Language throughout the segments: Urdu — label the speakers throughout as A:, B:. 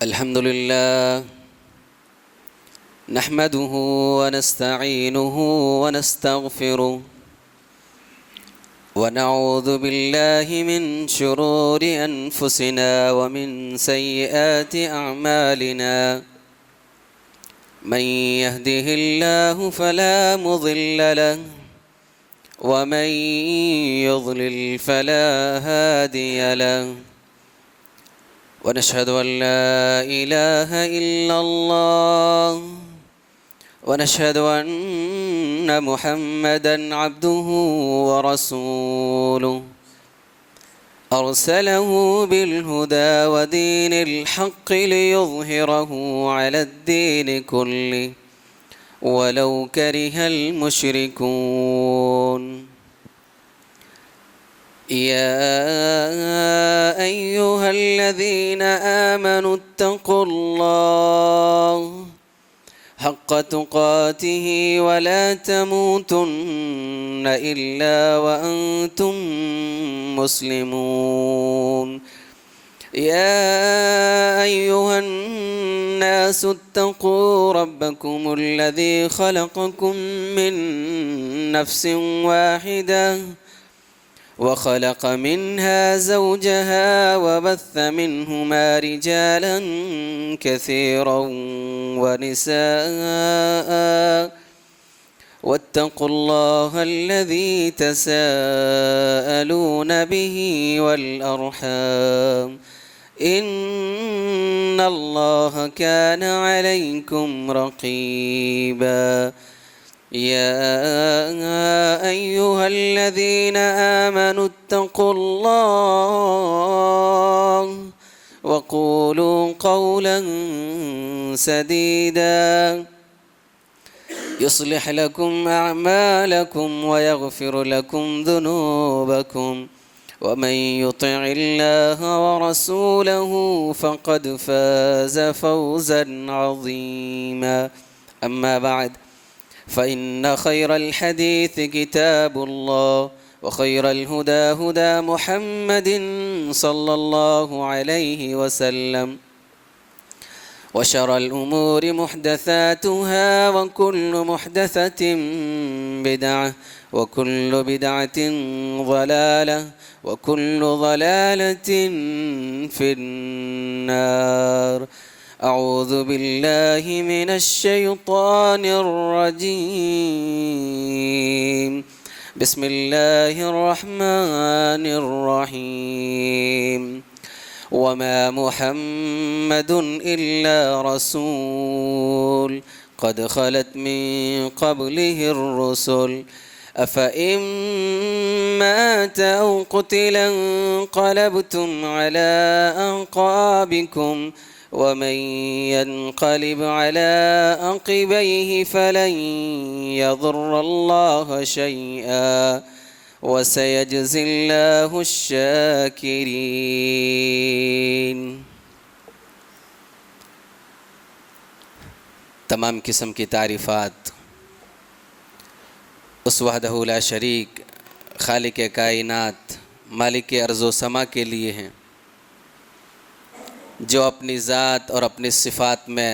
A: الحمد لله نحمده ونستعينه ونستغفره ونعوذ بالله من شرور أنفسنا ومن سيئات أعمالنا. من يهده الله فلا مضل له ومن يضلل فلا هادي له. ونشهد أن لا إله إلا الله ونشهد أن محمدًا عبده ورسوله أرسله بالهدى ودين الحق ليظهره على الدين كله ولو كره المشركون. يا أيها الذين آمنوا اتقوا الله حق تقاته ولا تموتن إلا وأنتم مسلمون. يا أيها الناس اتقوا ربكم الذي خلقكم من نفس واحدة وخلق منها زوجها وبث منهما رجالا كثيرا ونساء واتقوا الله الذي تساءلون به والأرحام إن الله كان عليكم رقيبا. يا أيها الذين آمنوا اتقوا الله وقولوا قولا سديدا يصلح لكم أعمالكم ويغفر لكم ذنوبكم ومن يطع الله ورسوله فقد فاز فوزا عظيما. أما بعد فإن خير الحديث كتاب الله وخير الهدى هدى محمد صلى الله عليه وسلم وشر الأمور محدثاتها وكل محدثة بدعة وكل بدعة ضلالة وكل ضلالة في النار. أعوذ بالله من الشيطان الرجيم. بسم الله الرحمن الرحيم. وما محمد إلا رسول قد خلت من قبله الرسل أفإن مات أو قتل انقلبتم على أعقابكم ومن ينقلب على عقبيه فلن يضر الله شيئا وسيجزي الله الشاكرين. تمام قسم کی تعریفات اس وحدہ لا شریک خالق کائنات مالک ارض و سما کے لیے ہیں جو اپنی ذات اور اپنی صفات میں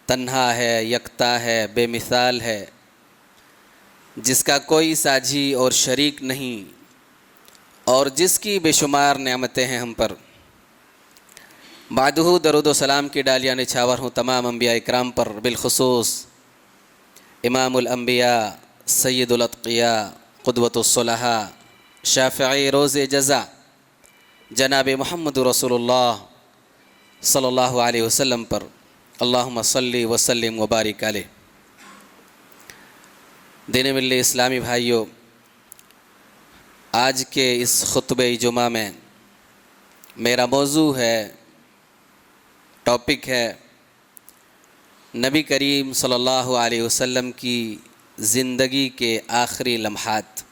A: تنہا ہے، یکتا ہے، بے مثال ہے، جس کا کوئی ساجھی اور شریک نہیں، اور جس کی بے شمار نعمتیں ہیں ہم پر. بعدہ درود و سلام کی ڈالیاں نچھاور ہوں تمام انبیاء اکرام پر، بالخصوص امام الانبیاء، سید الاتقیاء، قدوۃ الصلحاء، شافعی روز جزا جناب محمد رسول اللہ صلی اللہ علیہ وسلم پر. اللہم صلی وسلم وبارک علیہ. دین ملی اسلامی بھائیوں، آج کے اس خطبہ جمعہ میں میرا موضوع ہے، ٹاپک ہے نبی کریم صلی اللہ علیہ وسلم کی زندگی کے آخری لمحات.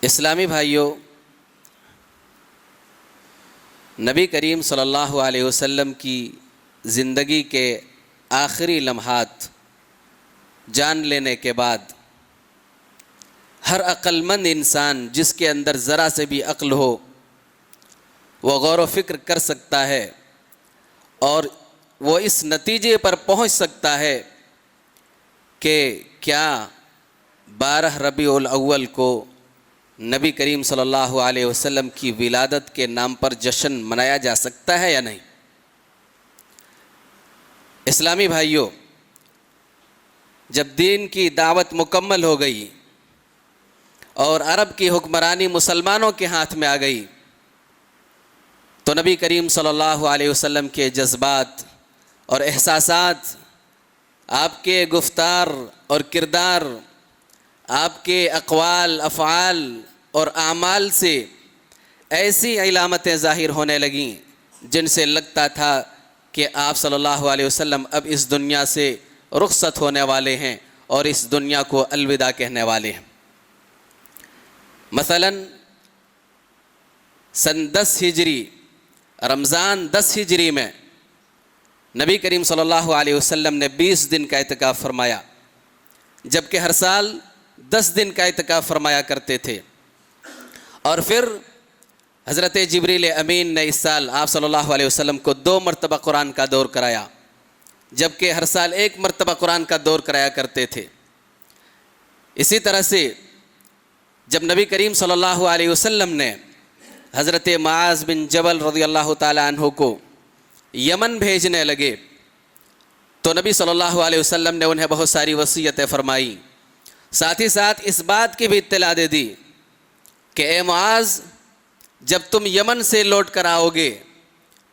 A: اسلامی بھائیوں، نبی کریم صلی اللہ علیہ وسلم کی زندگی کے آخری لمحات جان لینے کے بعد ہر عقل مند انسان جس کے اندر ذرا سے بھی عقل ہو وہ غور و فکر کر سکتا ہے اور وہ اس نتیجے پر پہنچ سکتا ہے کہ کیا 12 ربیع الاول کو نبی کریم صلی اللہ علیہ وسلم کی ولادت کے نام پر جشن منایا جا سکتا ہے یا نہیں۔ اسلامی بھائیوں، جب دین کی دعوت مکمل ہو گئی اور عرب کی حکمرانی مسلمانوں کے ہاتھ میں آ گئی تو نبی کریم صلی اللہ علیہ وسلم کے جذبات اور احساسات، آپ کے گفتار اور کردار، آپ کے اقوال، افعال اور اعمال سے ایسی علامتیں ظاہر ہونے لگیں جن سے لگتا تھا کہ آپ صلی اللہ علیہ وسلم اب اس دنیا سے رخصت ہونے والے ہیں اور اس دنیا کو الوداع کہنے والے ہیں۔ مثلا سن 10 ہجری رمضان 10 ہجری میں نبی کریم صلی اللہ علیہ وسلم نے 20 دن کا اعتکاف فرمایا، جبکہ ہر سال 10 دن کا اعتکاف فرمایا کرتے تھے۔ اور پھر حضرت جبریل امین نے اس سال آپ صلی اللہ علیہ وسلم کو 2 مرتبہ قرآن کا دور کرایا، جبکہ ہر سال 1 مرتبہ قرآن کا دور کرایا کرتے تھے۔ اسی طرح سے جب نبی کریم صلی اللہ علیہ وسلم نے حضرت معاذ بن جبل رضی اللہ تعالی عنہ کو یمن بھیجنے لگے تو نبی صلی اللہ علیہ وسلم نے انہیں بہت ساری وصیتیں فرمائی، ساتھ ہی ساتھ اس بات کی بھی اطلاع دے دی کہ اے معاذ، جب تم یمن سے لوٹ کر آؤ گے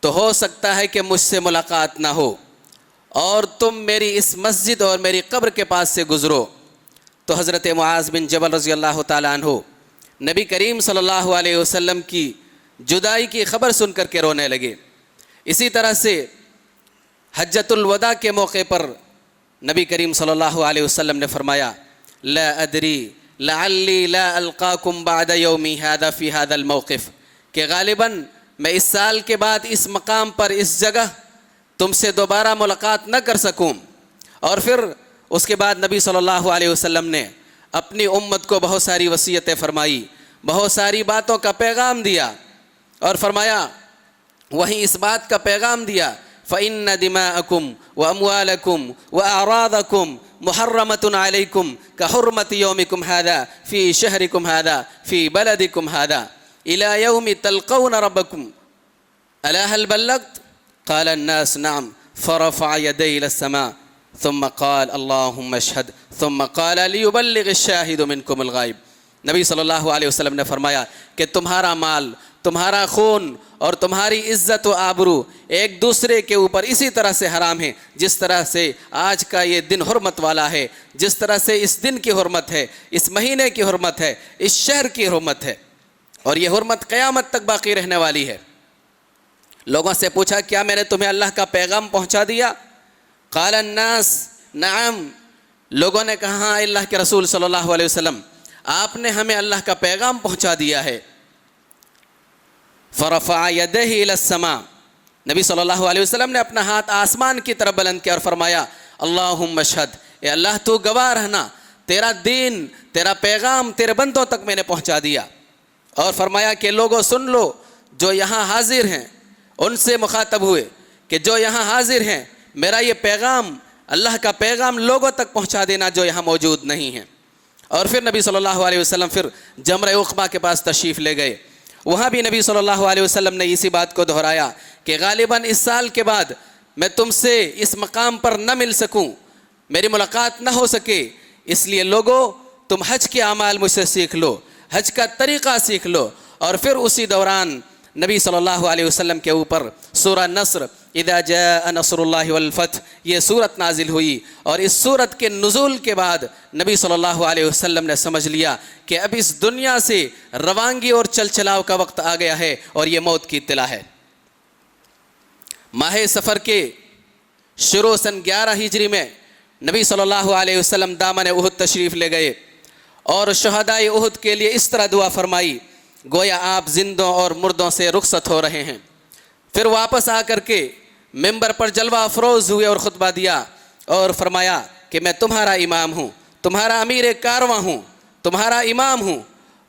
A: تو ہو سکتا ہے کہ مجھ سے ملاقات نہ ہو اور تم میری اس مسجد اور میری قبر کے پاس سے گزرو۔ تو حضرت معاذ بن جبل رضی اللہ تعالیٰ عنہ نبی کریم صلی اللہ علیہ وسلم کی جدائی کی خبر سن کر کے رونے لگے۔ اسی طرح سے حجۃ الوداع کے موقع پر نبی کریم صلی اللہ علیہ وسلم نے فرمایا، لا ادری لعلی لا القاکم بعد یومی ھذا فی ھذا الموقف، کہ غالباً میں اس سال کے بعد اس مقام پر اس جگہ تم سے دوبارہ ملاقات نہ کر سکوں۔ اور پھر اس کے بعد نبی صلی اللہ علیہ وسلم نے اپنی امت کو بہت ساری وصیتیں فرمائی، بہت ساری باتوں کا پیغام دیا، اور فرمایا وہیں اس بات کا پیغام دیا، فَإِنَّ دِمَاءَكُمْ وَأَمْوَالَكُمْ وَأَعْرَاضَكُمْ مُحَرَّمَةٌ عَلَيْكُمْ كَحُرْمَةِ يَوْمِكُمْ هَذَا فِي شَهْرِكُمْ هَذَا فِي بَلَدِكُمْ هَذَا إِلَى يَوْمِ تَلْقَوْنَ رَبَّكُمْ أَلَا هَلْ بَلَّغْتُ؟ قال الناس نعم، فرفع يديه إلى السماء ثم قال اللهم اشهد ثم قال ليبلغ الشاهد منكم الغائب۔ نبی صلی اللہ علیہ وسلم نے فرمایا کہ تمہارا مال، تمہارا خون اور تمہاری عزت و آبرو ایک دوسرے کے اوپر اسی طرح سے حرام ہے جس طرح سے آج کا یہ دن حرمت والا ہے، جس طرح سے اس دن کی حرمت ہے، اس مہینے کی حرمت ہے، اس شہر کی حرمت ہے، اور یہ حرمت قیامت تک باقی رہنے والی ہے۔ لوگوں سے پوچھا، کیا میں نے تمہیں اللہ کا پیغام پہنچا دیا؟ قال الناس نعم، لوگوں نے کہا ہاں اللہ کے رسول صلی اللہ علیہ وسلم، آپ نے ہمیں اللہ کا پیغام پہنچا دیا ہے۔ فرفع یدہ الی السماء، نبی صلی اللہ علیہ وسلم نے اپنا ہاتھ آسمان کی طرف بلند کیا اور فرمایا، اللہم اشہد، اے اللہ تو گواہ رہنا، تیرا دین، تیرا پیغام تیرے بندوں تک میں نے پہنچا دیا۔ اور فرمایا کہ لوگوں سن لو، جو یہاں حاضر ہیں ان سے مخاطب ہوئے کہ جو یہاں حاضر ہیں میرا یہ پیغام، اللہ کا پیغام لوگوں تک پہنچا دینا جو یہاں موجود نہیں ہیں۔ اور پھر نبی صلی اللہ علیہ وسلم پھر جمرہ عقبہ کے پاس تشریف لے گئے، وہاں بھی نبی صلی اللہ علیہ وسلم نے اسی بات کو دہرایا کہ غالباً اس سال کے بعد میں تم سے اس مقام پر نہ مل سکوں، میری ملاقات نہ ہو سکے، اس لیے لوگوں تم حج کے اعمال مجھ سے سیکھ لو، حج کا طریقہ سیکھ لو۔ اور پھر اسی دوران نبی صلی اللہ علیہ وسلم کے اوپر سورہ نصر، اذا جاء نصر اللہ والفتح، یہ سورت نازل ہوئی، اور اس سورت کے نزول کے بعد نبی صلی اللہ علیہ وسلم نے سمجھ لیا کہ اب اس دنیا سے روانگی اور چلچلاؤ کا وقت آ گیا ہے اور یہ موت کی اطلاع ہے۔ ماہ سفر کے شروع سن 11 ہجری میں نبی صلی اللہ علیہ وسلم دامن احد تشریف لے گئے اور شہدائے احد کے لیے اس طرح دعا فرمائی گویا آپ زندوں اور مردوں سے رخصت ہو رہے ہیں۔ پھر واپس آ کر کے ممبر پر جلوہ افروز ہوئے اور خطبہ دیا اور فرمایا کہ میں تمہارا امام ہوں، تمہارا امیر کارواں ہوں، تمہارا امام ہوں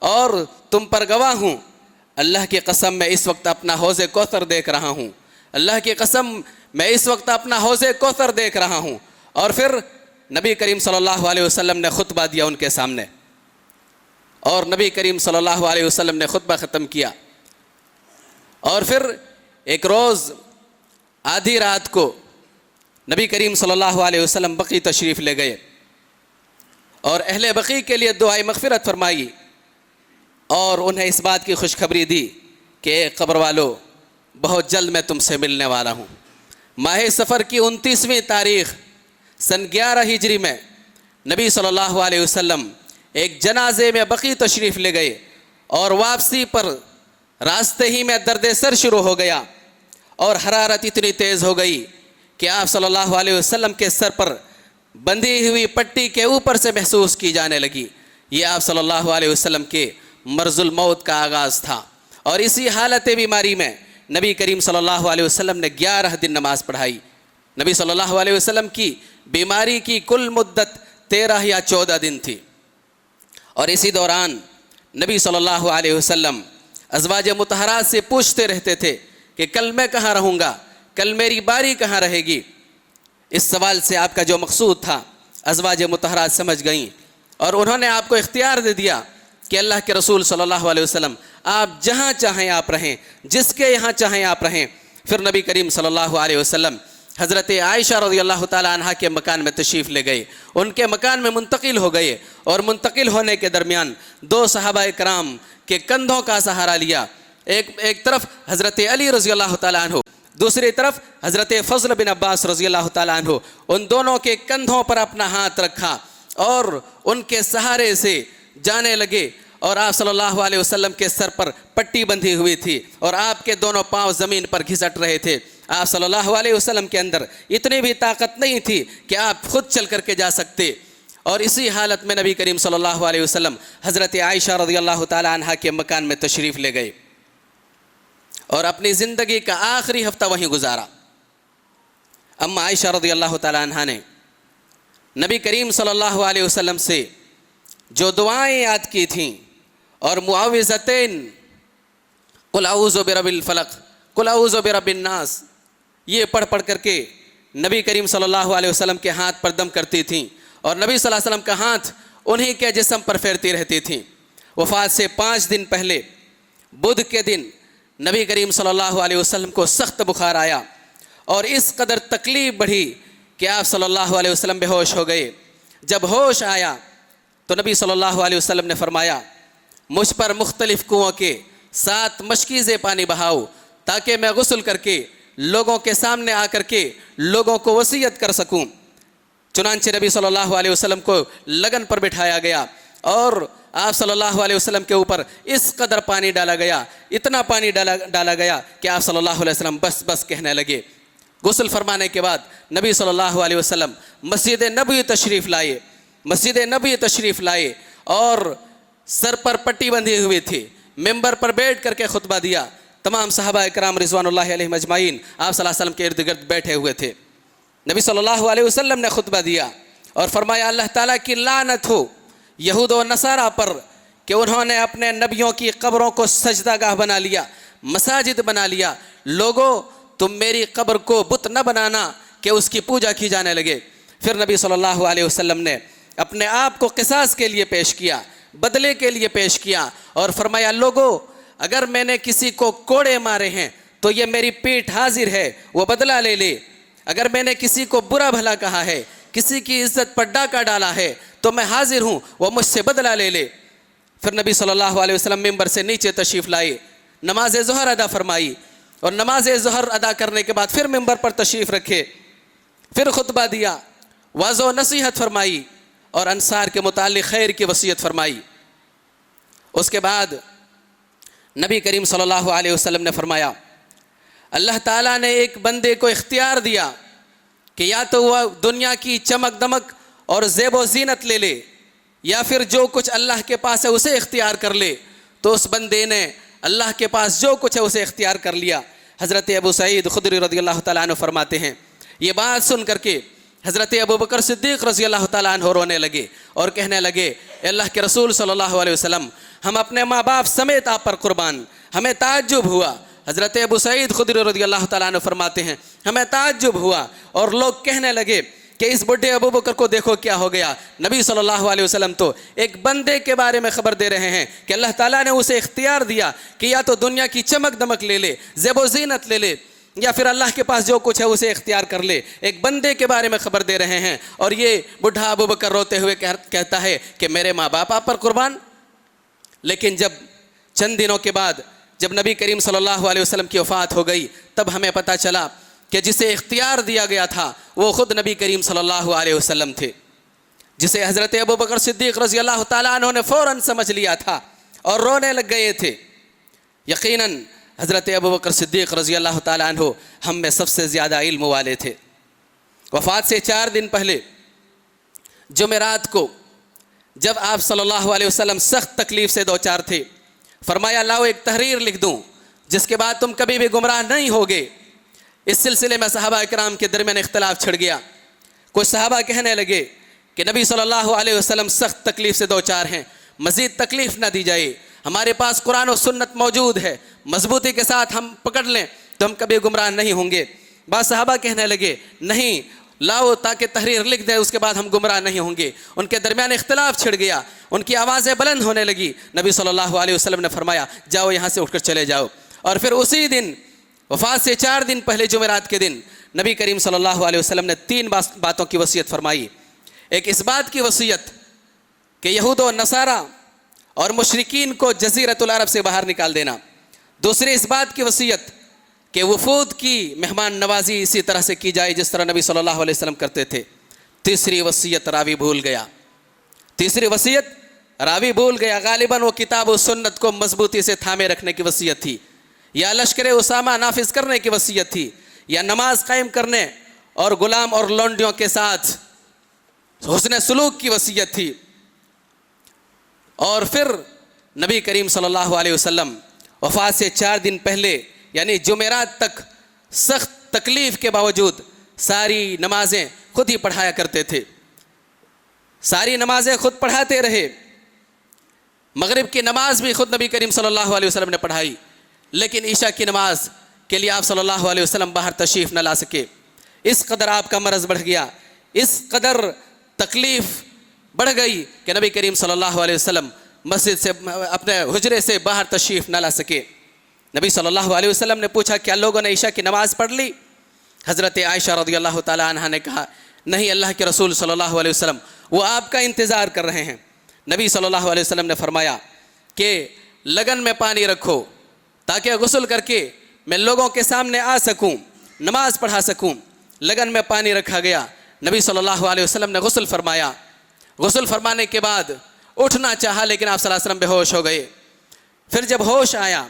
A: اور تم پر گواہ ہوں۔ اللہ کی قسم میں اس وقت اپنا حوض کوثر دیکھ رہا ہوں، اللہ کی قسم میں اس وقت اپنا حوض کوثر دیکھ رہا ہوں۔ اور پھر نبی کریم صلی اللہ علیہ وسلم نے خطبہ دیا ان کے سامنے، اور نبی کریم صلی اللہ علیہ وسلم نے خطبہ ختم کیا۔ اور پھر ایک روز آدھی رات کو نبی کریم صلی اللہ علیہ وسلم بقیع تشریف لے گئے اور اہل بقیع کے لیے دعائے مغفرت فرمائی، اور انہیں اس بات کی خوشخبری دی کہ اے قبر والو، بہت جلد میں تم سے ملنے والا ہوں۔ ماہ صفر کی 29ویں تاریخ سن 11 ہجری میں نبی صلی اللہ علیہ وسلم ایک جنازے میں بقیع تشریف لے گئے، اور واپسی پر راستے ہی میں درد سر شروع ہو گیا، اور حرارت اتنی تیز ہو گئی کہ آپ صلی اللہ علیہ وسلم کے سر پر بندھی ہوئی پٹی کے اوپر سے محسوس کی جانے لگی۔ یہ آپ صلی اللہ علیہ وسلم کے مرض الموت کا آغاز تھا، اور اسی حالت بیماری میں نبی کریم صلی اللہ علیہ وسلم نے 11 دن نماز پڑھائی۔ نبی صلی اللہ علیہ وسلم کی بیماری کی کل مدت 13 یا 14 دن تھی، اور اسی دوران نبی صلی اللہ علیہ وسلم ازواج مطہرات سے پوچھتے رہتے تھے کہ کل میں کہاں رہوں گا، کل میری باری کہاں رہے گی۔ اس سوال سے آپ کا جو مقصود تھا ازواج مطہرات سمجھ گئیں، اور انہوں نے آپ کو اختیار دے دیا کہ اللہ کے رسول صلی اللہ علیہ وسلم آپ جہاں چاہیں آپ رہیں، جس کے یہاں چاہیں آپ رہیں۔ پھر نبی کریم صلی اللہ علیہ وسلم حضرت عائشہ رضی اللہ تعالی عنہ کے مکان میں تشریف لے گئے، ان کے مکان میں منتقل ہو گئے، اور منتقل ہونے کے درمیان 2 صحابہ کرام کے کندھوں کا سہارا لیا۔ ایک طرف حضرت علی رضی اللہ تعالی عنہ، دوسری طرف حضرت فضل بن عباس رضی اللہ تعالی عنہ، ان دونوں کے کندھوں پر اپنا ہاتھ رکھا اور ان کے سہارے سے جانے لگے، اور آپ صلی اللہ علیہ وسلم کے سر پر پٹی بندھی ہوئی تھی، اور آپ کے دونوں پاؤں زمین پر گھسٹ رہے تھے۔ آپ صلی اللہ علیہ وسلم کے اندر اتنی بھی طاقت نہیں تھی کہ آپ خود چل کر کے جا سکتے، اور اسی حالت میں نبی کریم صلی اللہ علیہ وسلم حضرت عائشہ رضی اللہ تعالی عنہ کے مکان میں تشریف لے گئے، اور اپنی زندگی کا آخری ہفتہ وہیں گزارا۔ اما عائشہ رضی اللہ تعالی عنہ نے نبی کریم صلی اللہ علیہ وسلم سے جو دعائیں یاد کی تھیں، اور معوذتین، قل اعوذ برب الفلق، قل اعوذ برب الناس، یہ پڑھ کر کے نبی کریم صلی اللہ علیہ وسلم کے ہاتھ پر دم کرتی تھیں، اور نبی صلی اللہ علیہ وسلم کا ہاتھ انہی کے جسم پر پھیرتی رہتی تھیں۔ وفات سے 5 دن پہلے بدھ کے دن نبی کریم صلی اللہ علیہ وسلم کو سخت بخار آیا، اور اس قدر تکلیف بڑھی کہ آپ صلی اللہ علیہ وسلم بے ہوش ہو گئے۔ جب ہوش آیا تو نبی صلی اللہ علیہ وسلم نے فرمایا، مجھ پر مختلف کنووں کے 7 مشکیزیں پانی بہاؤ، تاکہ میں غسل کر کے لوگوں کے سامنے آ کر کے لوگوں کو وصیت کر سکوں۔ چنانچہ نبی صلی اللہ علیہ وسلم کو لگن پر بٹھایا گیا، اور آپ صلی اللہ علیہ وسلم کے اوپر اس قدر پانی ڈالا گیا، اتنا پانی ڈالا گیا کہ آپ صلی اللہ علیہ وسلم بس بس کہنے لگے۔ غسل فرمانے کے بعد نبی صلی اللہ علیہ وسلم مسجد نبوی تشریف لائے، اور سر پر پٹی بندھی ہوئی تھی، ممبر پر بیٹھ کر کے خطبہ دیا۔ تمام صحابہ اکرام رضوان اللہ علیہم اجمعین آپ صلی اللہ علیہ وسلم کے ارد گرد بیٹھے ہوئے تھے۔ نبی صلی اللہ علیہ وسلم نے خطبہ دیا اور فرمایا، اللہ تعالیٰ کی لعنت ہو یہود و نصارہ پر کہ انہوں نے اپنے نبیوں کی قبروں کو سجدہ گاہ بنا لیا، مساجد بنا لیا۔ لوگوں، تم میری قبر کو بت نہ بنانا کہ اس کی پوجا کی جانے لگے۔ پھر نبی صلی اللہ علیہ وسلم نے اپنے آپ کو قصاص کے لیے پیش کیا، بدلے کے لیے پیش کیا، اور فرمایا، لوگوں، اگر میں نے کسی کو کوڑے مارے ہیں تو یہ میری پیٹھ حاضر ہے، وہ بدلہ لے لے۔ اگر میں نے کسی کو برا بھلا کہا ہے، کسی کی عزت پر ڈاکہ ڈالا ہے، تو میں حاضر ہوں، وہ مجھ سے بدلہ لے لے۔ پھر نبی صلی اللہ علیہ وسلم ممبر سے نیچے تشریف لائے، نماز ظہر ادا فرمائی، اور نماز ظہر ادا کرنے کے بعد پھر ممبر پر تشریف رکھے، پھر خطبہ دیا، وعظ و نصیحت فرمائی، اور انصار کے متعلق خیر کی وصیت فرمائی۔ اس کے بعد نبی کریم صلی اللہ علیہ وسلم نے فرمایا، اللہ تعالیٰ نے ایک بندے کو اختیار دیا کہ یا تو وہ دنیا کی چمک دمک اور زیب و زینت لے لے، یا پھر جو کچھ اللہ کے پاس ہے اسے اختیار کر لے۔ تو اس بندے نے اللہ کے پاس جو کچھ ہے اسے اختیار کر لیا۔ حضرت ابو سعید خدری رضی اللہ تعالیٰ عنہ فرماتے ہیں، یہ بات سن کر کے حضرت ابو بکر صدیق رضی اللہ تعالیٰ عنہ رونے لگے اور کہنے لگے، اے اللہ کے رسول صلی اللہ علیہ وسلم، ہم اپنے ماں باپ سمیت آپ پر قربان، ہمیں تعجب ہوا۔ حضرت ابو سعید خدری رضی اللہ تعالیٰ عنہ فرماتے ہیں، ہمیں تعجب ہوا اور لوگ کہنے لگے کہ اس بڈھے ابو بکر کو دیکھو کیا ہو گیا. نبی صلی اللہ علیہ وسلم تو ایک بندے کے بارے میں خبر دے رہے ہیں کہ اللہ تعالیٰ نے اسے اختیار دیا کہ یا تو دنیا کی چمک دمک لے لے، زیب و زینت لے لے، یا پھر اللہ کے پاس جو کچھ ہے اسے اختیار کر لے. ایک بندے کے بارے میں خبر دے رہے ہیں اور یہ بڈھا ابو بکر روتے ہوئے کہتا ہے کہ میرے ماں باپ آپ پر قربان. لیکن جب چند دنوں کے بعد جب نبی کریم صلی اللہ علیہ وسلم کی وفات ہو گئی تب ہمیں پتہ چلا کہ جسے اختیار دیا گیا تھا وہ خود نبی کریم صلی اللہ علیہ وسلم تھے، جسے حضرت ابو بکر صدیق رضی اللہ تعالیٰ عنہ نے فوراً سمجھ لیا تھا اور رونے لگ گئے تھے. یقیناً حضرت ابو بکر صدیق رضی اللہ تعالیٰ عنہ ہم میں سب سے زیادہ علم والے تھے. وفات سے 4 دن پہلے جمعرات کو جب آپ صلی اللہ علیہ وسلم سخت تکلیف سے دوچار تھے، فرمایا لاؤ ایک تحریر لکھ دوں جس کے بعد تم کبھی بھی گمراہ نہیں ہوگے. اس سلسلے میں صحابہ کرام کے درمیان اختلاف چھڑ گیا. کچھ صحابہ کہنے لگے کہ نبی صلی اللہ علیہ وسلم سخت تکلیف سے دوچار ہیں، مزید تکلیف نہ دی جائے، ہمارے پاس قرآن و سنت موجود ہے، مضبوطی کے ساتھ ہم پکڑ لیں تو ہم کبھی گمراہ نہیں ہوں گے. بعض صحابہ کہنے لگے نہیں لاؤ تاکہ تحریر لکھ دیں، اس کے بعد ہم گمراہ نہیں ہوں گے. ان کے درمیان اختلاف چھڑ گیا، ان کی آوازیں بلند ہونے لگی. نبی صلی اللہ علیہ وسلم نے فرمایا جاؤ یہاں سے اٹھ کر چلے جاؤ. اور پھر اسی دن وفات سے 4 دن پہلے جمعرات کے دن نبی کریم صلی اللہ علیہ وسلم نے 3 باتوں کی وصیت فرمائی. ایک اس بات کی وصیت کہ یہود و نصارہ اور مشرکین کو جزیرۃ العرب سے باہر نکال دینا. دوسری اس بات کی وصیت کہ وفود کی مہمان نوازی اسی طرح سے کی جائے جس طرح نبی صلی اللہ علیہ وسلم کرتے تھے. تیسری وصیت راوی بھول گیا. غالباً وہ کتاب و سنت کو مضبوطی سے تھامے رکھنے کی وصیت تھی، یا لشکر اسامہ نافذ کرنے کی وصیت تھی، یا نماز قائم کرنے اور غلام اور لونڈیوں کے ساتھ حسن سلوک کی وصیت تھی. اور پھر نبی کریم صلی اللہ علیہ وسلم وفات سے 4 دن پہلے یعنی جمعرات تک سخت تکلیف کے باوجود ساری نمازیں خود ہی پڑھایا کرتے تھے. ساری نمازیں خود پڑھاتے رہے. مغرب کی نماز بھی خود نبی کریم صلی اللہ علیہ وسلم نے پڑھائی، لیکن عشاء کی نماز کے لیے آپ صلی اللہ علیہ وسلم باہر تشریف نہ لا سکے. اس قدر آپ کا مرض بڑھ گیا، اس قدر تکلیف بڑھ گئی کہ نبی کریم صلی اللہ علیہ وسلم مسجد سے اپنے حجرے سے باہر تشریف نہ لا سکے. نبی صلی اللہ علیہ وسلم نے پوچھا کیا لوگوں نے عشاء کی نماز پڑھ لی؟ حضرت عائشہ رضی اللہ تعالی عنہا نے کہا نہیں اللہ کے رسول صلی اللہ علیہ وسلم وہ آپ کا انتظار کر رہے ہیں. نبی صلی اللہ علیہ وسلم نے فرمایا کہ لگن میں پانی رکھو تاکہ غسل کر کے میں لوگوں کے سامنے آ سکوں، نماز پڑھا سکوں. لگن میں پانی رکھا گیا. نبی صلی اللہ علیہ وسلم نے غسل فرمایا. غسل فرمانے کے بعد اٹھنا چاہا لیکن آپ صلی اللہ علیہ وسلم بے ہوش ہو گئے. پھر جب ہوش آیا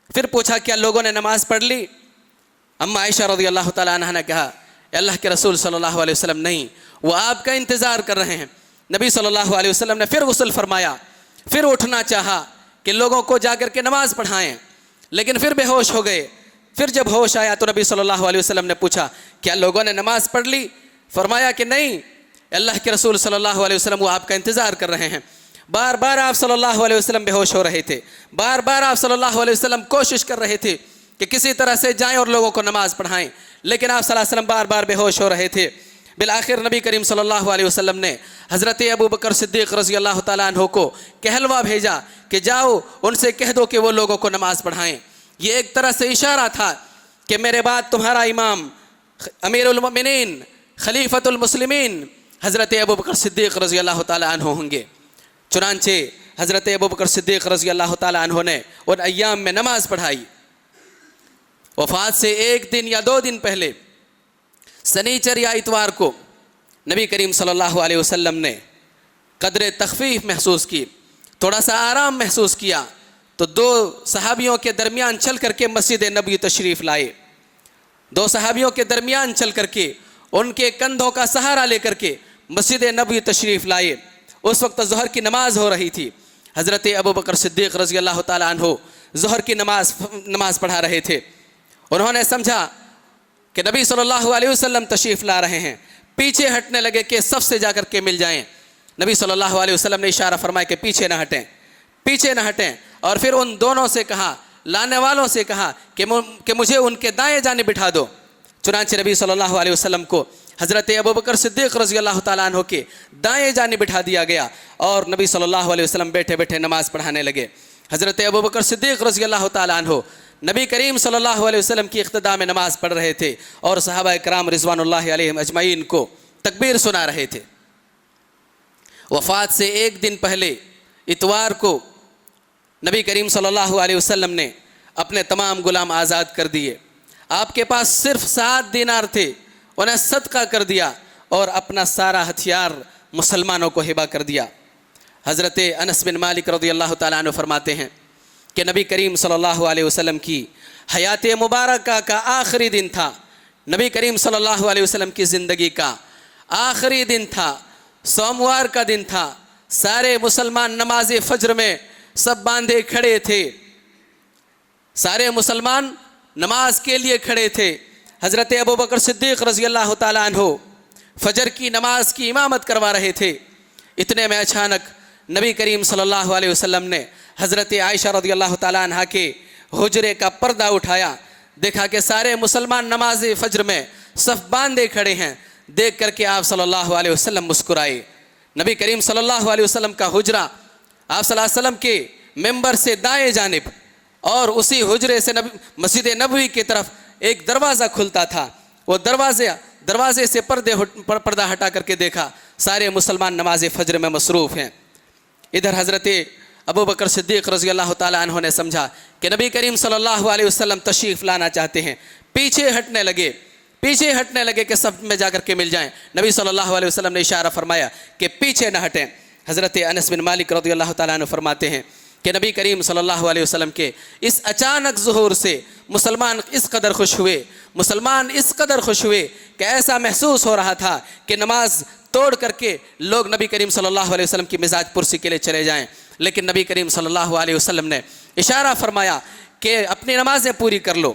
A: پھر پوچھا کیا لوگوں نے نماز پڑھ لی؟ اما عائشہ رضی اللہ تعالیٰ عنہ نے کہا اللہ کے رسول صلی اللہ علیہ وسلم نہیں، وہ آپ کا انتظار کر رہے ہیں. نبی صلی اللہ علیہ وسلم نے پھر غسل فرمایا. پھر اٹھنا چاہا کہ لوگوں کو جا کر کے نماز پڑھائیں لیکن پھر بے ہوش ہو گئے. پھر جب ہوش آیا تو نبی صلی اللہ علیہ وسلم نے پوچھا کیا لوگوں نے نماز پڑھ لی؟ فرمایا کہ نہیں اللہ کے رسول صلی اللہ علیہ وسلم وہ آپ کا انتظار کر رہے ہیں. بار بار آپ صلی اللہ علیہ وسلم بے ہوش ہو رہے تھے. بار بار آپ صلی اللہ علیہ وسلم کوشش کر رہے تھے کہ کسی طرح سے جائیں اور لوگوں کو نماز پڑھائیں، لیکن آپ صلی اللہ علیہ وسلم بار بار بے ہوش ہو رہے تھے. بالآخر نبی کریم صلی اللہ علیہ وسلم نے حضرت ابو بکر صدیق رضی اللہ تعالیٰ عنہ کو کہلوا بھیجا کہ جاؤ ان سے کہہ دو کہ وہ لوگوں کو نماز پڑھائیں. یہ ایک طرح سے اشارہ تھا کہ میرے بعد تمہارا امام امیر المؤمنین خلیفۃ المسلمین حضرت ابو بکر صدیق رضی اللہ تعالیٰ عنہ ہوں گے. چنانچہ حضرت ابو بکر صدیق رضی اللہ تعالیٰ عنہ نے ان ایام میں نماز پڑھائی. وفات سے 1 دن یا 2 دن پہلے سنیچر یا اتوار کو نبی کریم صلی اللہ علیہ وسلم نے قدر تخفیف محسوس کی، تھوڑا سا آرام محسوس کیا تو 2 صحابیوں کے درمیان چل کر کے مسجد نبوی تشریف لائے. 2 صحابیوں کے درمیان چل کر کے ان کے کندھوں کا سہارا لے کر کے مسجد نبوی تشریف لائے. اس وقت ظہر کی نماز ہو رہی تھی. حضرت ابو بکر صدیق رضی اللہ تعالیٰ عنہ ظہر کی نماز پڑھا رہے تھے. انہوں نے سمجھا کہ نبی صلی اللہ علیہ وسلم تشریف لا رہے ہیں، پیچھے ہٹنے لگے کہ صف سے جا کر کے مل جائیں. نبی صلی اللہ علیہ وسلم نے اشارہ فرمایا کہ پیچھے نہ ہٹیں اور پھر ان دونوں سے کہا، لانے والوں سے کہا کہ مجھے ان کے دائیں جانب بٹھا دو. چنانچہ نبی صلی اللہ علیہ وسلم کو حضرت ابوبکر صدیق رضی اللہ تعالیٰ عنہ کے دائیں جانب بٹھا دیا گیا اور نبی صلی اللہ علیہ وسلم بیٹھے بیٹھے نماز پڑھانے لگے۔ حضرت ابوبکر صدیق رضی اللہ تعالیٰ عنہ نبی کریم صلی اللہ علیہ وسلم کی اقتداء میں نماز پڑھ رہے تھے اور صحابہ کرام رضوان اللہ علیہم اجمعین کو تکبیر سنا رہے تھے۔ وفات سے ایک دن پہلے اتوار کو نبی کریم صلی اللہ علیہ وسلم نے اپنے تمام غلام آزاد کر دیے۔ آپ کے پاس صرف 7 دینار تھے، انہیں صدقہ کر دیا اور اپنا سارا ہتھیار مسلمانوں کو ہبہ کر دیا۔ حضرت انس بن مالک رضی اللہ تعالیٰ عنہ فرماتے ہیں کہ نبی کریم صلی اللہ علیہ وسلم کی حیات مبارکہ کا آخری دن تھا، نبی کریم صلی اللہ علیہ وسلم کی زندگی کا آخری دن تھا، سوموار کا دن تھا۔ سارے مسلمان نماز فجر میں سب باندھے کھڑے تھے، سارے مسلمان نماز کے لیے کھڑے تھے۔ حضرت ابوبکر صدیق رضی اللہ تعالیٰ عنہ فجر کی نماز کی امامت کروا رہے تھے۔ اتنے میں اچانک نبی کریم صلی اللہ علیہ وسلم نے حضرت عائشہ رضی اللہ تعالیٰ عنہ کے حجرے کا پردہ اٹھایا، دیکھا کہ سارے مسلمان نماز فجر میں صف باندھے کھڑے ہیں۔ دیکھ کر کے آپ صلی اللہ علیہ وسلم مسکرائے۔ نبی کریم صلی اللہ علیہ وسلم کا حجرہ آپ صلی اللہ علیہ وسلم کے ممبر سے دائیں جانب اور اسی حجرے سے مسجد نبوی کی طرف ایک دروازہ کھلتا تھا۔ وہ دروازے سے پردہ ہٹا کر کے دیکھا سارے مسلمان نماز فجر میں مصروف ہیں۔ ادھر حضرت ابوبکر صدیق رضی اللہ تعالیٰ عنہ نے سمجھا کہ نبی کریم صلی اللہ علیہ وسلم تشریف لانا چاہتے ہیں، پیچھے ہٹنے لگے کہ سب میں جا کر کے مل جائیں۔ نبی صلی اللہ علیہ وسلم نے اشارہ فرمایا کہ پیچھے نہ ہٹیں۔ حضرت انس بن مالک رضی اللہ تعالیٰ عنہ فرماتے ہیں کہ نبی کریم صلی اللہ علیہ وسلم کے اس اچانک ظہور سے مسلمان اس قدر خوش ہوئے کہ ایسا محسوس ہو رہا تھا کہ نماز توڑ کر کے لوگ نبی کریم صلی اللہ علیہ وسلم کی مزاج پرسی کے لیے چلے جائیں، لیکن نبی کریم صلی اللہ علیہ وسلم نے اشارہ فرمایا کہ اپنی نمازیں پوری کر لو،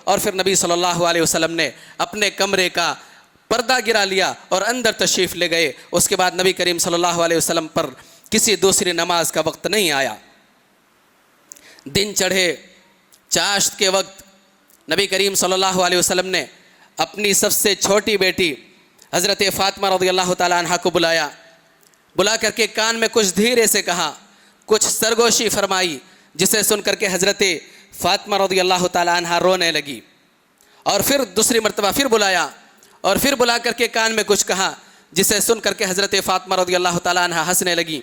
A: اور پھر نبی صلی اللہ علیہ وسلم نے اپنے کمرے کا پردہ گرا لیا اور اندر تشریف لے گئے۔ اس کے بعد نبی کریم صلی اللہ علیہ وسلم پر کسی دوسری نماز کا وقت نہیں آیا۔ دن چڑھے، چاشت کے وقت نبی کریم صلی اللہ علیہ وسلم نے اپنی سب سے چھوٹی بیٹی حضرت فاطمہ رضی اللہ تعالیٰ عنہ کو بلا کر کے کان میں کچھ دھیرے سے کہا، کچھ سرگوشی فرمائی، جسے سن کر کے حضرت فاطمہ رضی اللہ تعالیٰ عنہ رونے لگی۔ اور پھر دوسری مرتبہ پھر بلایا اور پھر بلا کر کے کان میں کچھ کہا، جسے سن کر کے حضرت فاطمہ رضی اللہ تعالیٰ عنہ ہنسنے لگی۔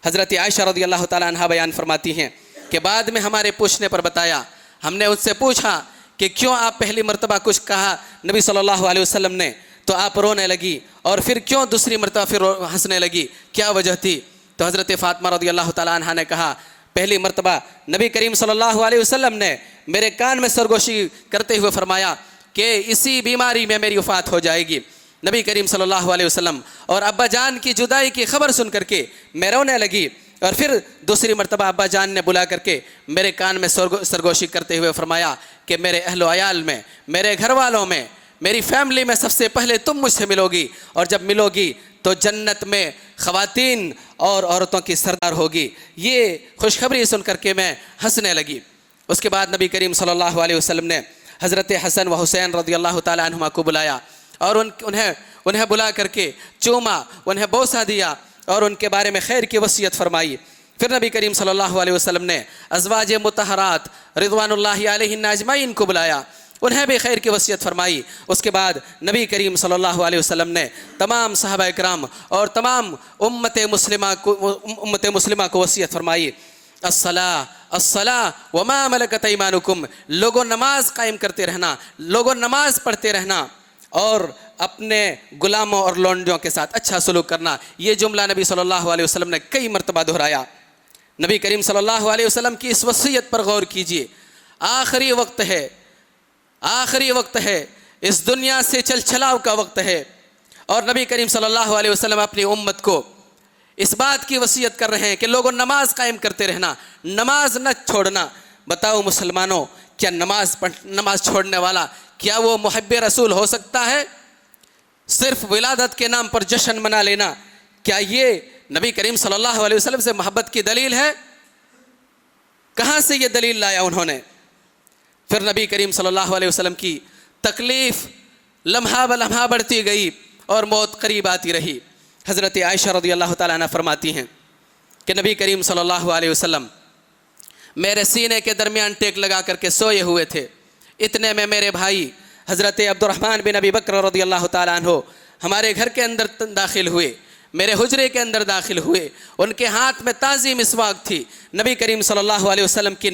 A: حضرت عائشہ رضی اللہ تعالیٰ عنہ بیان فرماتی ہیں کہ بعد میں ہمارے پوچھنے پر بتایا، ہم نے ان سے پوچھا کہ کیوں آپ پہلی مرتبہ کچھ کہا نبی صلی اللہ علیہ وسلم نے تو آپ رونے لگی، اور پھر کیوں دوسری مرتبہ پھر ہنسنے لگی، کیا وجہ تھی؟ تو حضرت فاطمہ رضی اللہ تعالیٰ عنہ نے کہا، پہلی مرتبہ نبی کریم صلی اللہ علیہ وسلم نے میرے کان میں سرگوشی کرتے ہوئے فرمایا کہ اسی بیماری میں میری وفات ہو جائے گی۔ نبی کریم صلی اللہ علیہ وسلم اور ابا جان کی جدائی کی خبر سن کر کے میں رونے لگی، اور پھر دوسری مرتبہ ابا جان نے بلا کر کے میرے کان میں سرگوشی کرتے ہوئے فرمایا کہ میرے اہل و عیال میں، میرے گھر والوں میں، میری فیملی میں سب سے پہلے تم مجھ سے ملو گی، اور جب ملو گی تو جنت میں خواتین اور عورتوں کی سردار ہوگی۔ یہ خوشخبری سن کر کے میں ہنسنے لگی۔ اس کے بعد نبی کریم صلی اللہ علیہ وسلم نے حضرت حسن و حسین رضی اللہ تعالیٰ عنہما کو بلایا اور انہیں بلا کر کے چوما، انہیں بوسہ دیا اور ان کے بارے میں خیر کی وصیت فرمائی۔ پھر نبی کریم صلی اللہ علیہ وسلم نے ازواج مطہرات رضوان اللہ علیہن اجمعین کو بلایا، انہیں بھی خیر کی وصیت فرمائی۔ اس کے بعد نبی کریم صلی اللہ علیہ وسلم نے تمام صحابہ کرام اور تمام امت مسلمہ کو وصیت فرمائی، الصلاۃ وما ملکت ایمانکم، لوگوں نماز قائم کرتے رہنا، لوگوں نماز پڑھتے رہنا، اور اپنے غلاموں اور لونڈیوں کے ساتھ اچھا سلوک کرنا۔ یہ جملہ نبی صلی اللہ علیہ وسلم نے کئی مرتبہ دہرایا۔ نبی کریم صلی اللہ علیہ وسلم کی اس وصیت پر غور کیجئے۔ آخری وقت ہے، اس دنیا سے چل چھلاؤ کا وقت ہے، اور نبی کریم صلی اللہ علیہ وسلم اپنی امت کو اس بات کی وصیت کر رہے ہیں کہ لوگوں نماز قائم کرتے رہنا، نماز نہ چھوڑنا۔ بتاؤ مسلمانوں، کیا نماز چھوڑنے والا کیا وہ محب رسول ہو سکتا ہے؟ صرف ولادت کے نام پر جشن منا لینا، کیا یہ نبی کریم صلی اللہ علیہ وسلم سے محبت کی دلیل ہے؟ کہاں سے یہ دلیل لایا انہوں نے؟ پھر نبی کریم صلی اللہ علیہ وسلم کی تکلیف لمحہ بلمحہ بڑھتی گئی اور موت قریب آتی رہی۔ حضرت عائشہ رضی اللہ تعالیٰ عنہ فرماتی ہیں کہ نبی کریم صلی اللہ علیہ وسلم میرے سینے کے درمیان ٹیک لگا کر کے سوئے ہوئے تھے، اتنے میں میرے بھائی حضرت عبد الرحمن بن ابی بکر رضی اللہ تعالیٰ عنہ ہمارے گھر کے اندر داخل ہوئے، میرے حجرے کے اندر داخل ہوئے۔ ان کے ہاتھ میں تازی مسواک تھی۔ نبی کریم صلی اللہ علیہ وسلم کی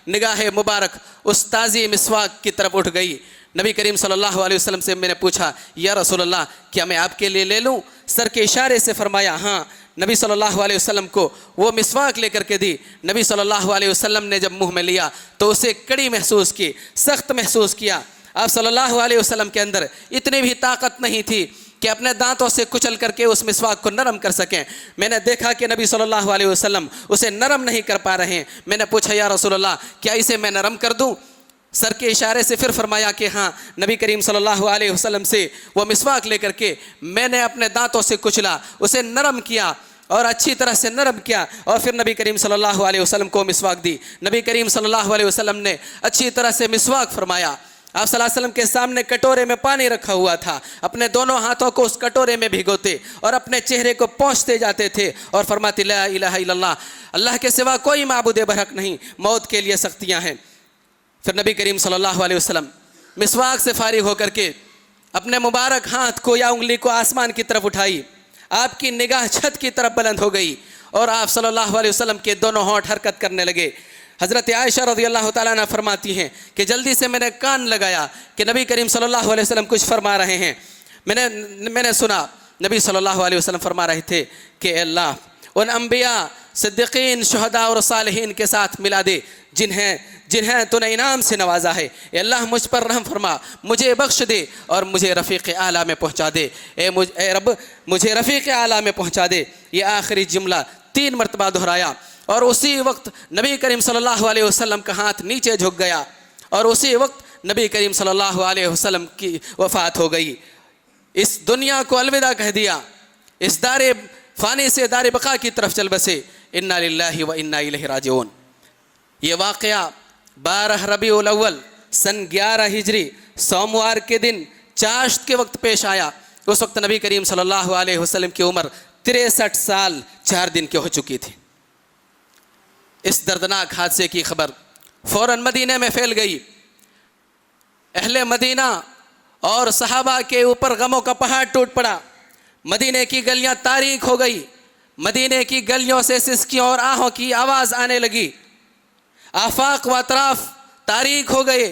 A: نگاہ مبارک اس تازی مسواک کی طرف اٹھ گئی۔ نبی کریم صلی اللہ علیہ وسلم سے میں نے پوچھا یا رسول اللہ کیا میں آپ کے لیے لے لوں؟ سر کے اشارے سے فرمایا ہاں۔ نبی صلی اللہ علیہ وسلم کو وہ مسواک لے کر کے دی۔ نبی صلی اللہ علیہ وسلم نے جب منہ میں لیا تو اسے کڑی محسوس کی، سخت محسوس کیا۔ آپ صلی اللہ علیہ وسلم کے اندر اتنی بھی طاقت نہیں تھی کہ اپنے دانتوں سے کچل کر کے اس مسواک کو نرم کر سکیں۔ میں نے دیکھا کہ نبی صلی اللہ علیہ وسلم اسے نرم نہیں کر پا رہے ہیں۔ میں نے پوچھا یا رسول اللہ کیا اسے میں نرم کر دوں؟ سر کے اشارے سے پھر فرمایا کہ ہاں۔ نبی کریم صلی اللہ علیہ وسلم سے وہ مسواک لے کر کے میں نے اپنے دانتوں سے کچلا، اسے نرم کیا اور اچھی طرح سے نرم کیا، اور پھر نبی کریم صلی اللہ علیہ وسلم کو مسواک دی۔ نبی کریم صلی اللہ علیہ وسلم نے اچھی طرح سے مسواک فرمایا۔ آپ صلی اللہ علیہ وسلم کے سامنے کٹورے میں پانی رکھا ہوا تھا، اپنے دونوں ہاتھوں کو اس کٹورے میں بھگوتے اور اپنے چہرے کو پوچھتے جاتے تھے اور فرماتے لا الہ الا اللہ، اللہ کے سوا کوئی معبود برحق نہیں، موت کے لیے سختیاں ہیں۔ پھر نبی کریم صلی اللہ علیہ وسلم مسواک سے فارغ ہو کر کے اپنے مبارک ہاتھ کو یا انگلی کو آسمان کی طرف اٹھائی، آپ کی نگاہ چھت کی طرف بلند ہو گئی اور آپ صلی اللہ علیہ وسلم کے دونوں ہونٹ حرکت کرنے لگے۔ حضرت عائشہ رضی اللہ تعالیٰ عنہ فرماتی ہیں کہ جلدی سے میں نے کان لگایا کہ نبی کریم صلی اللہ علیہ وسلم کچھ فرما رہے ہیں۔ میں نے سنا نبی صلی اللہ علیہ وسلم فرما رہے تھے کہ اے اللہ ان انبیاء، صدیقین، شہداء اور صالحین کے ساتھ ملا دے جنہیں تو نے انعام سے نوازا ہے۔ اے اللہ مجھ پر رحم فرما، مجھے بخش دے اور مجھے رفیق اعلیٰ میں پہنچا دے۔ اے رب مجھے رفیق اعلیٰ میں پہنچا دے۔ یہ آخری جملہ 3 مرتبہ دہرایا اور اسی وقت نبی کریم صلی اللہ علیہ وسلم کا ہاتھ نیچے جھک گیا اور اسی وقت نبی کریم صلی اللہ علیہ وسلم کی وفات ہو گئی۔ اس دنیا کو الوداع کہہ دیا، اس دار فانی سے دار بقا کی طرف چل بسے۔ انا للہ و انا الیہ راجعون۔ یہ واقعہ 12 ربیع الاول سن 11 ہجری سوموار کے دن چاشت کے وقت پیش آیا۔ اس وقت نبی کریم صلی اللہ علیہ وسلم کی عمر 63 سال 4 دن کی ہو چکی تھی۔ اس دردناک حادثے کی خبر فوراً مدینہ میں پھیل گئی۔ اہل مدینہ اور صحابہ کے اوپر غموں کا پہاڑ ٹوٹ پڑا۔ مدینہ کی گلیاں تاریک ہو گئی، مدینہ کی گلیوں سے سسکیوں اور آہوں کی آواز آنے لگی، آفاق و اطراف تاریک ہو گئے،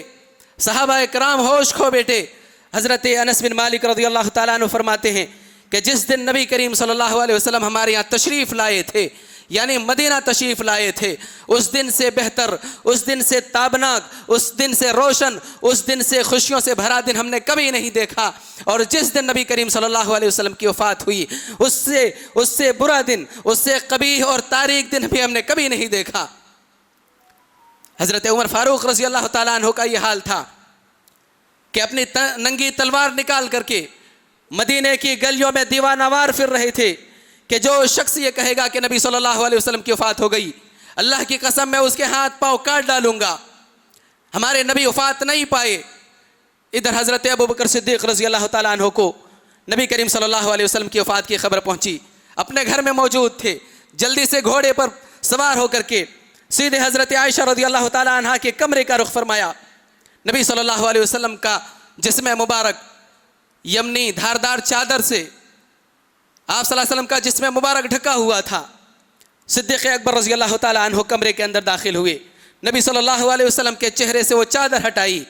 A: صحابہ کرام ہوش کھو بیٹھے۔ حضرت انس بن مالک رضی اللہ تعالیٰ عنہ فرماتے ہیں کہ جس دن نبی کریم صلی اللہ علیہ وسلم ہمارے یہاں تشریف لائے تھے، یعنی مدینہ تشریف لائے تھے، اس دن سے بہتر، اس دن سے تابناک، اس دن سے روشن، اس دن سے خوشیوں سے بھرا دن ہم نے کبھی نہیں دیکھا۔ اور جس دن نبی کریم صلی اللہ علیہ وسلم کی وفات ہوئی اس سے برا دن، اس سے قبیح اور تاریک دن بھی ہم نے کبھی نہیں دیکھا۔ حضرت عمر فاروق رضی اللہ تعالیٰ عنہ کا یہ حال تھا کہ اپنی ننگی تلوار نکال کر کے مدینہ کی گلیوں میں دیوانہ وار پھر رہے تھے کہ جو شخص یہ کہے گا کہ نبی صلی اللہ علیہ وسلم کی وفات ہو گئی، اللہ کی قسم میں اس کے ہاتھ پاؤں کاٹ ڈالوں گا۔ ہمارے نبی وفات نہیں پائے۔ ادھر حضرت ابوبکر صدیق رضی اللہ تعالیٰ عنہ کو نبی کریم صلی اللہ علیہ وسلم کی وفات کی خبر پہنچی، اپنے گھر میں موجود تھے، جلدی سے گھوڑے پر سوار ہو کر کے سیدھے حضرت عائشہ رضی اللہ تعالیٰ عنہ کے کمرے کا رخ فرمایا۔ نبی صلی اللہ علیہ وسلم کا جسم مبارک یمنی دھاردار چادر سے آپ صلی اللہ علیہ وسلم کا جسم مبارک ڈھکا ہوا تھا۔ صدیق اکبر رضی اللہ تعالیٰ عنہ کمرے کے اندر داخل ہوئے، نبی صلی اللہ علیہ وسلم کے چہرے سے وہ چادر ہٹائی،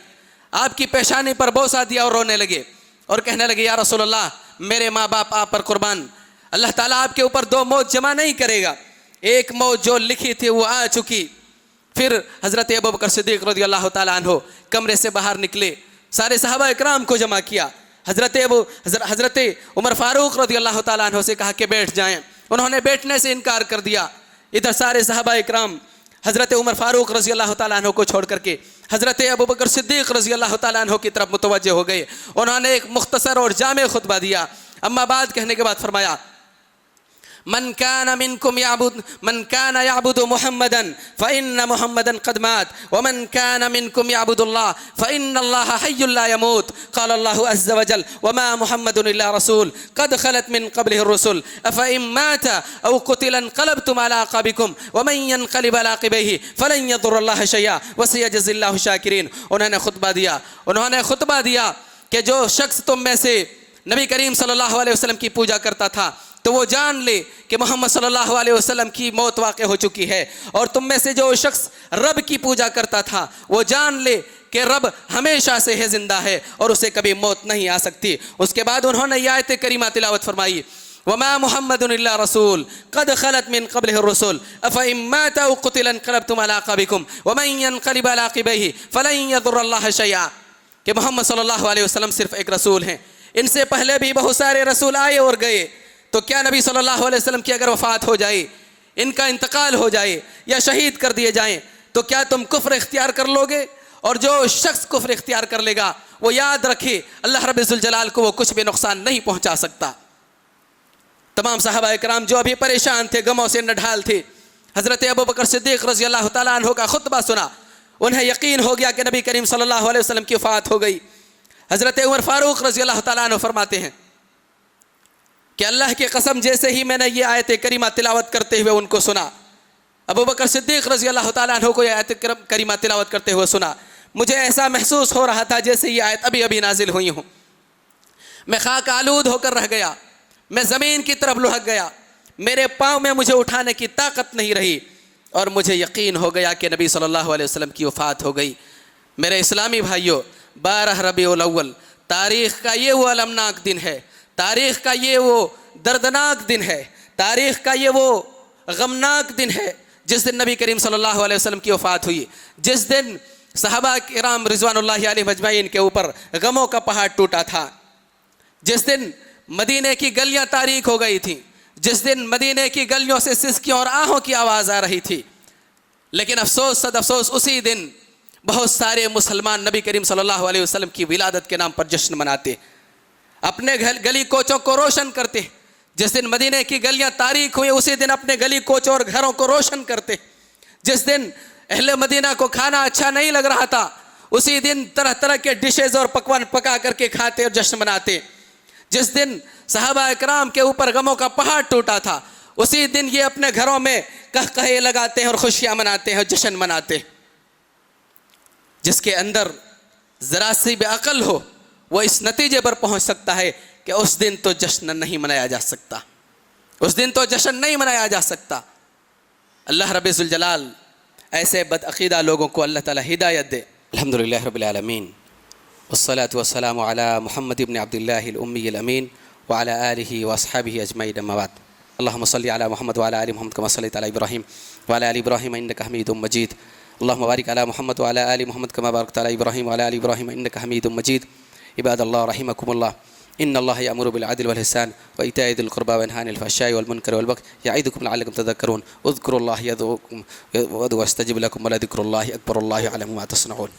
A: آپ کی پیشانی پر بوسہ دیا اور رونے لگے اور کہنے لگے یا رسول اللہ میرے ماں باپ آپ پر قربان، اللہ تعالیٰ آپ کے اوپر 2 موت جمع نہیں کرے گا، ایک موت جو لکھی تھی وہ آ چکی۔ پھر حضرت ابوبکر صدیق رضی اللہ تعالیٰ عنہ کمرے سے باہر نکلے، سارے صحابہ اکرام کو جمع کیا، حضرت عمر فاروق رضی اللہ تعالیٰ عنہ سے کہا کہ بیٹھ جائیں، انہوں نے بیٹھنے سے انکار کر دیا۔ ادھر سارے صحابہ اکرام حضرت عمر فاروق رضی اللہ تعالیٰ عنہ کو چھوڑ کر کے حضرت ابوبکر صدیق رضی اللہ تعالیٰ عنہ کی طرف متوجہ ہو گئے۔ انہوں نے ایک مختصر اور جامع خطبہ دیا، اما بعد کہنے کے بعد فرمایا من كان كان يعبد محمدا فإن محمدا قد مات ومن كان منكم يعبد الله فإن الله حي لا يموت. قال الله عز وجل وما محمد إلا رسول قد خلت من قبله الرسل أفإن مات أو قتل انقلبتم على أعقابكم ومن ينقلب على عقبيه فلن يضر الله شيئا وسيجزي الله الشاكرين. انہوں نے خطبہ دیا کہ جو شخص تم میں سے نبی کریم صلی اللہ علیہ وسلم کی پوجا کرتا تھا تو وہ جان لے کہ محمد صلی اللہ علیہ وسلم کی موت واقع ہو چکی ہے، اور تم میں سے جو شخص رب کی پوجا کرتا تھا وہ جان لے کہ رب ہمیشہ سے ہے، زندہ ہے اور اسے کبھی موت نہیں آ سکتی. اس کے بعد انہوں نے یہ آیت کریمہ تلاوت فرمائی وما محمد الا رسول قد خلت من قبله الرسل افإن مات او قتل انقلبتم على اعقابكم ومن ينقلب على عقبيه فلن يضر الله شيئا. کہ محمد صلی اللہ علیہ وسلم صرف ایک رسول ہیں، ان سے پہلے بھی بہت سارے رسول آئے اور گئے، تو کیا نبی صلی اللہ علیہ وسلم کی اگر وفات ہو جائے، ان کا انتقال ہو جائے یا شہید کر دیے جائیں تو کیا تم کفر اختیار کر لو گے؟ اور جو شخص کفر اختیار کر لے گا وہ یاد رکھے اللہ رب ذوالجلال کو وہ کچھ بھی نقصان نہیں پہنچا سکتا. تمام صحابہ اکرام جو ابھی پریشان تھے، غموں سے نڈھال تھے، حضرت ابوبکر صدیق رضی اللہ تعالیٰ عنہ کا خطبہ سنا، انہیں یقین ہو گیا کہ نبی کریم صلی اللہ علیہ وسلم کی وفات ہو گئی. حضرت عمر فاروق رضی اللہ تعالیٰ عنہ فرماتے ہیں کہ اللہ کی قسم جیسے ہی میں نے یہ آیت کریمہ تلاوت کرتے ہوئے ان کو سنا، ابوبکر صدیق رضی اللہ تعالیٰ عنہ کو یہ آیت کریمہ تلاوت کرتے ہوئے سنا، مجھے ایسا محسوس ہو رہا تھا جیسے یہ آیت ابھی ابھی نازل ہوئی ہوں. میں خاک آلود ہو کر رہ گیا، میں زمین کی طرف لڑک گیا، میرے پاؤں میں مجھے اٹھانے کی طاقت نہیں رہی، اور مجھے یقین ہو گیا کہ نبی صلی اللہ علیہ وسلم کی وفات ہو گئی. میرے اسلامی بھائیوں، 12 ربیع الاول تاریخ کا یہ وہ المناک دن ہے، تاریخ کا یہ وہ دردناک دن ہے، تاریخ کا یہ وہ غمناک دن ہے جس دن نبی کریم صلی اللہ علیہ وسلم کی وفات ہوئی، جس دن صحابہ کرام رضوان اللہ علیہم اجمعین کے اوپر غموں کا پہاڑ ٹوٹا تھا، جس دن مدینے کی گلیاں تاریک ہو گئی تھیں، جس دن مدینے کی گلیوں سے سسکیوں اور آہوں کی آواز آ رہی تھی. لیکن افسوس صد افسوس اسی دن بہت سارے مسلمان نبی کریم صلی اللہ علیہ وسلم کی ولادت کے نام پر جشن مناتے، اپنے گلی کوچوں کو روشن کرتے. جس دن مدینے کی گلیاں تاریک ہوئی اسی دن اپنے گلی کوچوں اور گھروں کو روشن کرتے. جس دن اہل مدینہ کو کھانا اچھا نہیں لگ رہا تھا اسی دن طرح طرح کے ڈشز اور پکوان پکا کر کے کھاتے اور جشن مناتے. جس دن صحابہ اکرام کے اوپر غموں کا پہاڑ ٹوٹا تھا اسی دن یہ اپنے گھروں میں قہقہے لگاتے ہیں اور خوشیاں مناتے ہیں اور جشن مناتے. جس کے اندر ذرا سی بھی عقل ہو وہ اس نتیجے پر پہنچ سکتا ہے کہ اس دن تو جشن نہیں منایا جا سکتا، اس دن تو جشن نہیں منایا جا سکتا. اللہ رب ذوالجلال ایسے بدعقیدہ لوگوں کو اللہ تعالی ہدایت دے. الحمدللہ رب العالمین والصلاة والسلام على محمد بن عبد الله الأمي الأمين وعلى آله وأصحابه أجمعين أما بعد. اللهم صل على محمد وعلى آل محمد كما صليت على إبراهيم وعلى آل إبراهيم إنك حميد مجيد. اللهم بارك على محمد وعلى آل محمد كما باركت على إبراهيم وعلى آل إبراهيم إنك حميد مجيد. عباد الله رحمكم الله، إن الله يأمر بالعدل والإحسان وإيتاء ذي القربى وينهى عن الفحشاء والمنكر والبغي يعظكم لعلكم تذكرون. اذكروا الله يذكركم وادعوه يستجب لكم ولذكر الله أكبر. الله يعلم ما تصنعون.